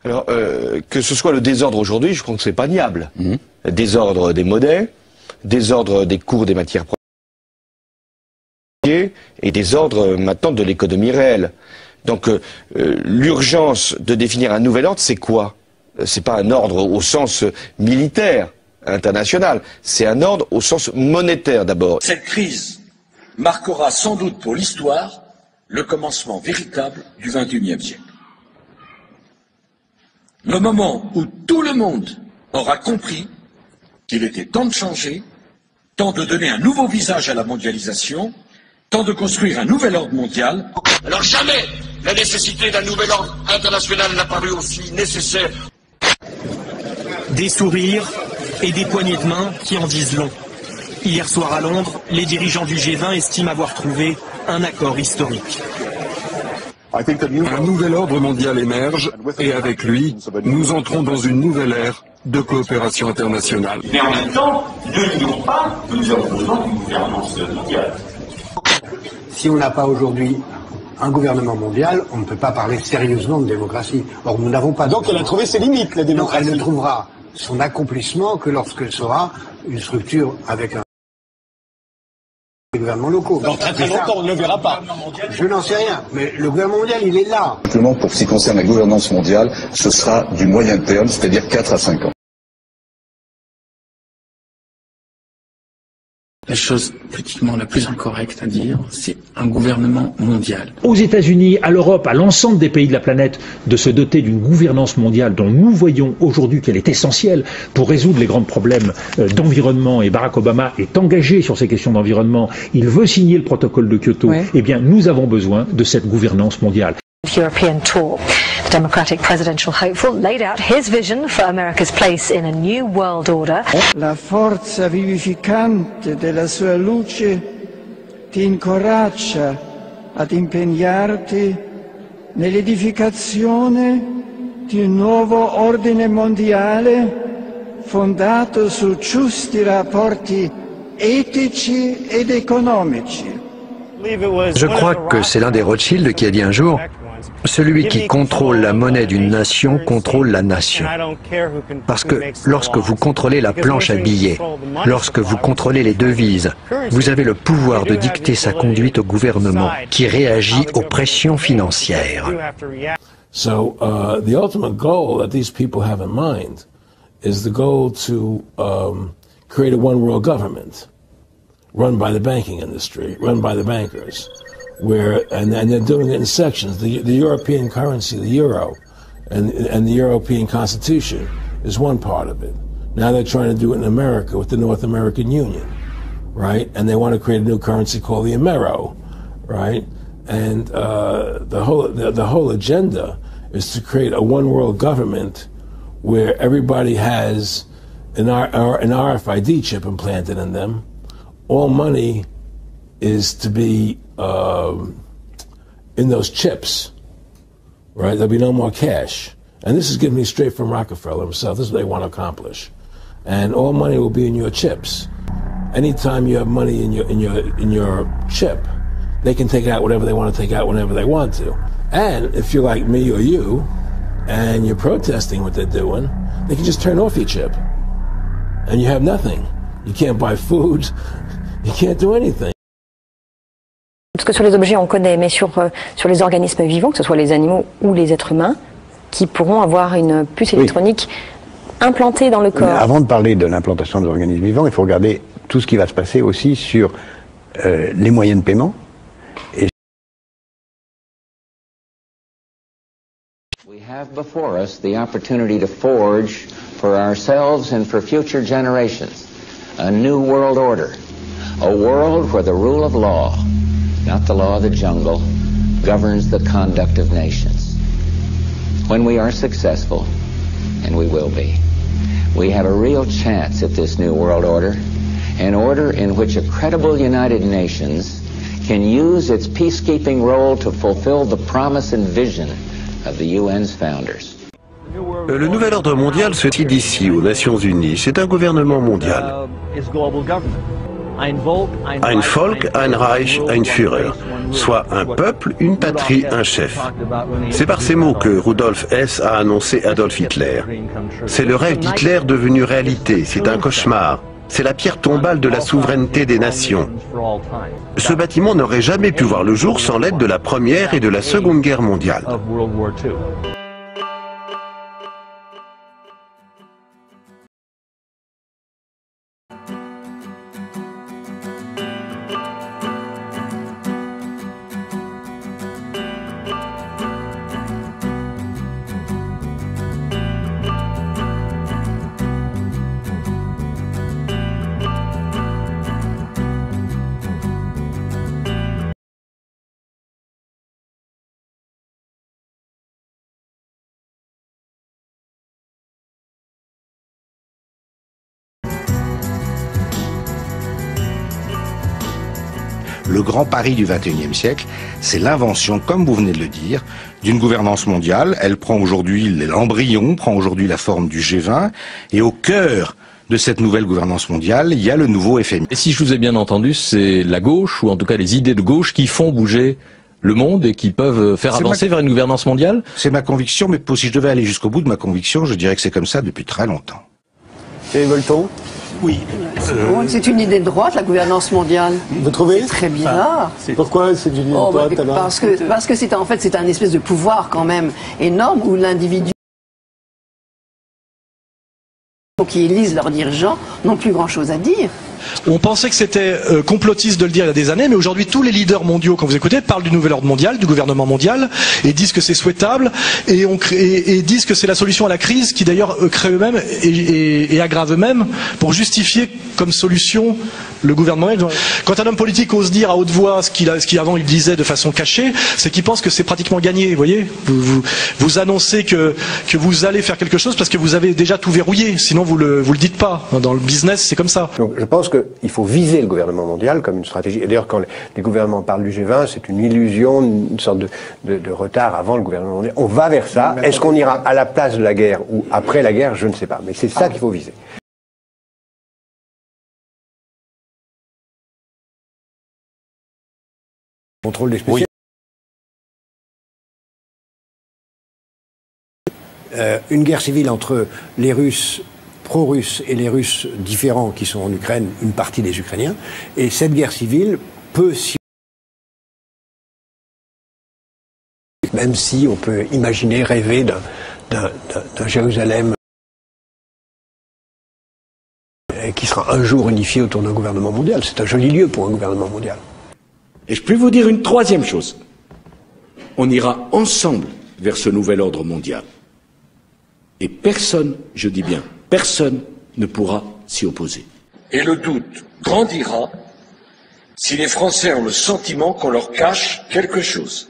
Alors, que ce soit le désordre aujourd'hui, je crois que c'est pas niable. Désordre des monnaies, désordre des cours des matières premières et désordre maintenant de l'économie réelle. Donc, l'urgence de définir un nouvel ordre, c'est quoi? C'est pas un ordre au sens militaire international, c'est un ordre au sens monétaire d'abord. Cette crise marquera sans doute pour l'histoire le commencement véritable du XXIe siècle. Le moment où tout le monde aura compris qu'il était temps de changer, temps de donner un nouveau visage à la mondialisation, temps de construire un nouvel ordre mondial. Alors jamais la nécessité d'un nouvel ordre international n'a paru aussi nécessaire. Des sourires et des poignées de main qui en disent long. Hier soir à Londres, les dirigeants du G20 estiment avoir trouvé un accord historique. Un nouvel ordre mondial émerge et avec lui, nous entrons dans une nouvelle ère de coopération internationale. Mais en même temps, ne nions pas que nous avons besoin d'une gouvernance mondiale. Si on n'a pas aujourd'hui un gouvernement mondial, on ne peut pas parler sérieusement de démocratie. Or, nous n'avons pas. Donc elle a trouvé ses limites, la démocratie. Non, elle ne trouvera son accomplissement que lorsqu'elle sera une structure avec un gouvernements locaux. Dans très longtemps, on ne le verra pas. Je n'en sais rien, mais le gouvernement mondial, il est là. Simplement, pour ce qui concerne la gouvernance mondiale, ce sera du moyen terme, c'est-à-dire 4 à 5 ans. La chose politiquement la plus incorrecte à dire, c'est un gouvernement mondial. Aux États-Unis, à l'Europe, à l'ensemble des pays de la planète, de se doter d'une gouvernance mondiale dont nous voyons aujourd'hui qu'elle est essentielle pour résoudre les grands problèmes d'environnement. Et Barack Obama est engagé sur ces questions d'environnement. Il veut signer le protocole de Kyoto. Oui. Eh bien, nous avons besoin de cette gouvernance mondiale. European tour. The Democratic presidential hopeful laid out his vision for America's place in a new world order. La forza vivificante della sua luce ti incoraggia ad impegnarti nell'edificazione di un nuovo ordine mondiale fondato su giusti rapporti etici ed economici. Je crois que c'est l'un des Rothschild qui a dit un jour: celui qui contrôle la monnaie d'une nation contrôle la nation. Parce que lorsque vous contrôlez la planche à billets, lorsque vous contrôlez les devises, vous avez le pouvoir de dicter sa conduite au gouvernement qui réagit aux pressions financières. So the ultimate goal that these people have in mind is the goal to create a one world government run by the banking industry, run by the bankers. And they're doing it in sections. The European currency, the euro, and the European Constitution is one part of it. Now they're trying to do it in America with the North American Union, right? And they want to create a new currency called the Amero, right? And the whole agenda is to create a one world government where everybody has an RFID chip implanted in them. All money is to be in those chips, right? There'll be no more cash. And this is getting me straight from Rockefeller himself. This is what they want to accomplish. And all money will be in your chips. Anytime you have money in your chip, they can take out whatever they want to take out whenever they want to. And if you're like me or you, and you're protesting what they're doing, they can just turn off your chip. And you have nothing. You can't buy food. You can't do anything. Parce que sur les objets on connaît, mais sur les organismes vivants, que ce soit les animaux ou les êtres humains, qui pourront avoir une puce électronique implantée dans le corps. Mais avant de parler de l'implantation des organismes vivants, il faut regarder tout ce qui va se passer aussi sur les moyens de paiement. We have before us the opportunity to forge for ourselves and for future generations a new world order, a world where the rule of law, not the law of the jungle, governs the conduct of nations. When we are successful, and we will be, we have a real chance at this new world order, an order in which a credible United Nations can use its peacekeeping role to fulfill the promise and vision of the UN's founders. Le nouvel ordre mondial se tient d'ici aux Nations Unies. C'est un gouvernement mondial. Ein Volk, ein Reich, ein Führer. soit un peuple, une patrie, un chef. C'est par ces mots que Rudolf Hess a annoncé Adolf Hitler. C'est le rêve d'Hitler devenu réalité, c'est un cauchemar. C'est la pierre tombale de la souveraineté des nations. Ce bâtiment n'aurait jamais pu voir le jour sans l'aide de la Première et de la Seconde Guerre mondiale. Le grand pari du XXIe siècle, c'est l'invention, comme vous venez de le dire, d'une gouvernance mondiale. Elle prend aujourd'hui, l'embryon prend aujourd'hui la forme du G20, et au cœur de cette nouvelle gouvernance mondiale, il y a le nouveau FMI. Et si je vous ai bien entendu, c'est la gauche, ou en tout cas les idées de gauche, qui font bouger le monde et qui peuvent faire avancer vers une gouvernance mondiale? C'est ma conviction, mais si je devais aller jusqu'au bout de ma conviction, je dirais que c'est comme ça depuis très longtemps. Et Volton? Oui. C'est une idée de droite, la gouvernance mondiale. Vous trouvez? C'est très bizarre. Pourquoi c'est une idée de droite alors? Parce que c'est en fait c'est un espèce de pouvoir quand même énorme où l'individu qui élisent leurs dirigeants n'ont plus grand-chose à dire. On pensait que c'était complotiste de le dire il y a des années, mais aujourd'hui tous les leaders mondiaux, quand vous écoutez, parlent du nouvel ordre mondial, du gouvernement mondial, et disent que c'est souhaitable, et disent que c'est la solution à la crise, qui d'ailleurs crée eux-mêmes et aggrave eux-mêmes, pour justifier comme solution le gouvernement. Quand un homme politique ose dire à haute voix ce qu'avant il disait de façon cachée, c'est qu'il pense que c'est pratiquement gagné, vous voyez. Vous annoncez que vous allez faire quelque chose parce que vous avez déjà tout verrouillé, sinon vous le dites pas. Dans le business, c'est comme ça. Donc je pense qu'il faut viser le gouvernement mondial comme une stratégie. Et d'ailleurs, quand les gouvernements parlent du G20, c'est une illusion, une sorte de retard avant le gouvernement mondial. On va vers ça. Est-ce qu'on ira à la place de la guerre ou après la guerre? Je ne sais pas. Mais c'est ça qu'il faut viser. Contrôle des spécialistes. Une guerre civile entre les Russes pro-russes et les Russes différents qui sont en Ukraine, une partie des Ukrainiens, et cette guerre civile peut, même si on peut imaginer, rêver d'un Jérusalem qui sera un jour unifié autour d'un gouvernement mondial. C'est un joli lieu pour un gouvernement mondial. Et je peux vous dire une troisième chose. On ira ensemble vers ce nouvel ordre mondial. Et personne, je dis bien, personne ne pourra s'y opposer. Et le doute grandira si les Français ont le sentiment qu'on leur cache quelque chose.